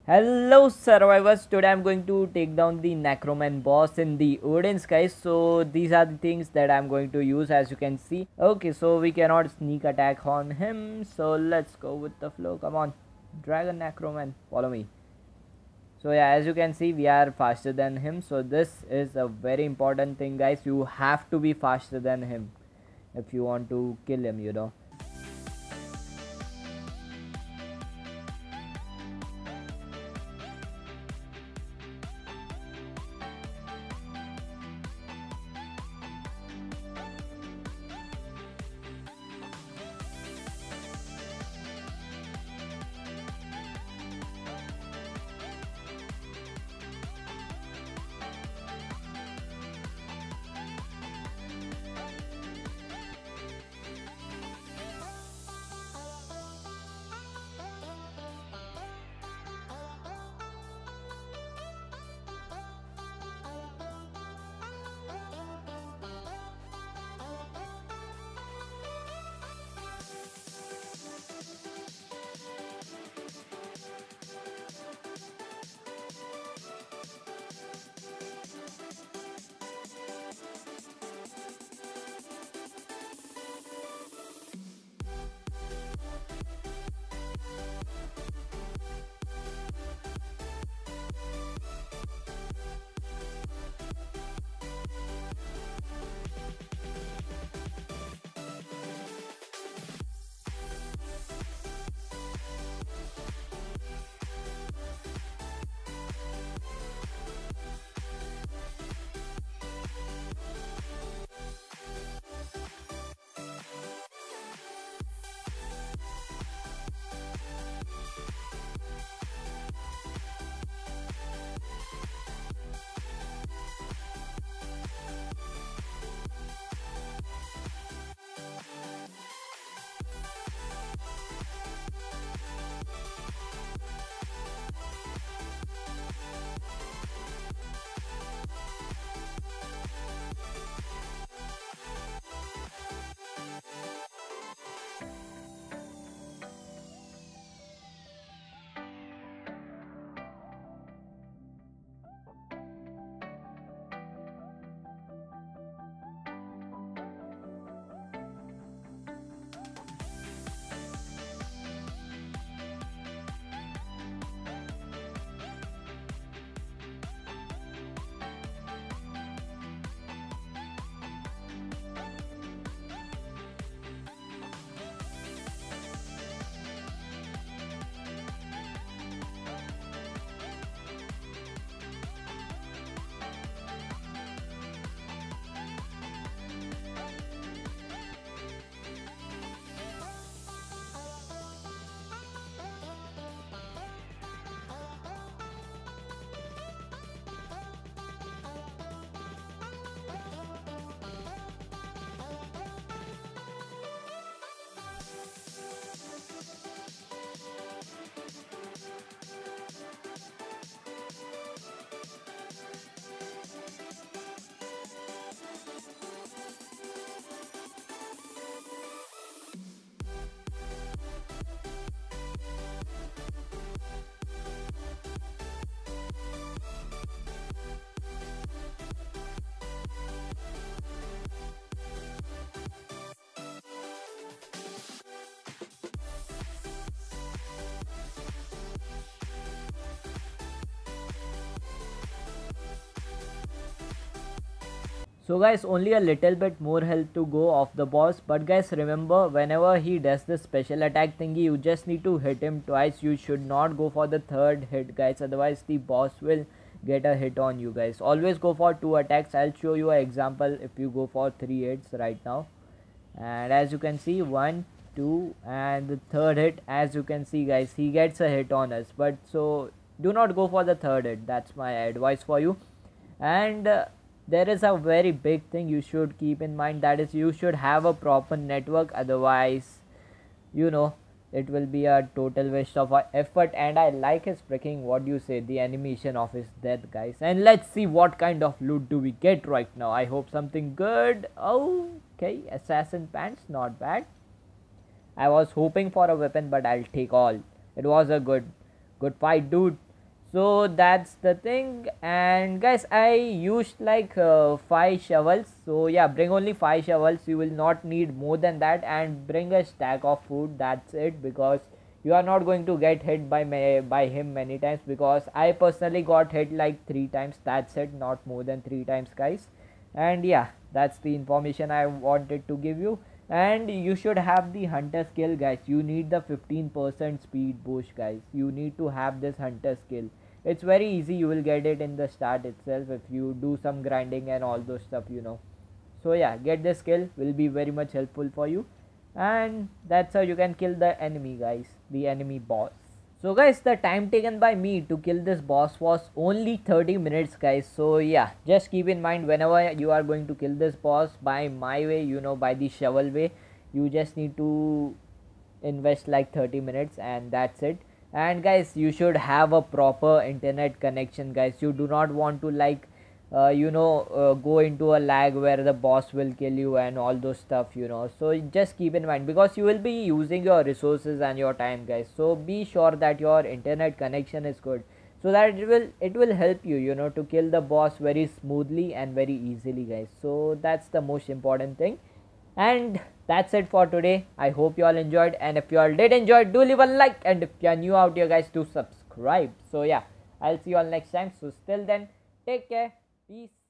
Hello survivors, today I'm going to take down the Necroman boss in the Odin's, guys. So these are the things that I'm going to use, as you can see. Okay, so we cannot sneak attack on him, so let's go with the flow. Come on, Dragon Necroman, follow me. So yeah, as you can see, we are faster than him, so this is a very important thing, guys. You have to be faster than him if you want to kill him. So guys, only a little bit more health to go off the boss, but guys, remember, whenever he does the special attack thingy, you just need to hit him twice. You should not go for the third hit, guys, otherwise the boss will get a hit on you, guys. Always go for 2 attacks. I'll show you an example if you go for 3 hits right now. And as you can see, 1 2, and the third hit, as you can see, guys, he gets a hit on us. But so do not go for the third hit, that's my advice for you. And there is a very big thing you should keep in mind, that is, you should have a proper network, otherwise you know it will be a total waste of our effort. And I like his freaking, what do you say, the animation of his death, guys. And let's see what kind of loot do we get right now. I hope something good. Okay, assassin pants, not bad. I was hoping for a weapon, but I'll take all. It was a good fight, dude. So that's the thing. And guys, I used like 5 shovels, so yeah, bring only 5 shovels. You will not need more than that, and bring a stack of food. That's it, because you are not going to get hit by him many times, because I personally got hit like 3 times. That's it, not more than 3 times, guys. And yeah, that's the information I wanted to give you. And you should have the hunter skill, guys. You need the 15% speed boost, guys. You need to have this hunter skill. It's very easy, you will get it in the start itself if you do some grinding and all those stuff. So yeah, get this skill, will be very much helpful for you. And that's how you can kill the enemy, guys, the enemy boss. So guys, the time taken by me to kill this boss was only 30 minutes, guys. So yeah, just keep in mind, whenever you are going to kill this boss by my way, by the shovel way, you just need to invest like 30 minutes, and that's it. And guys, you should have a proper internet connection, guys. You do not want to like go into a lag where the boss will kill you and all those stuff. So just keep in mind, because you will be using your resources and your time, guys. So be sure that your internet connection is good, so that it will help you to kill the boss very smoothly and very easily, guys. So that's the most important thing. And that's it for today. I hope you all enjoyed, and if you all did enjoy, do leave a like, and if you are new out here, guys, do subscribe. So yeah, I'll see you all next time. So till then, take care, peace.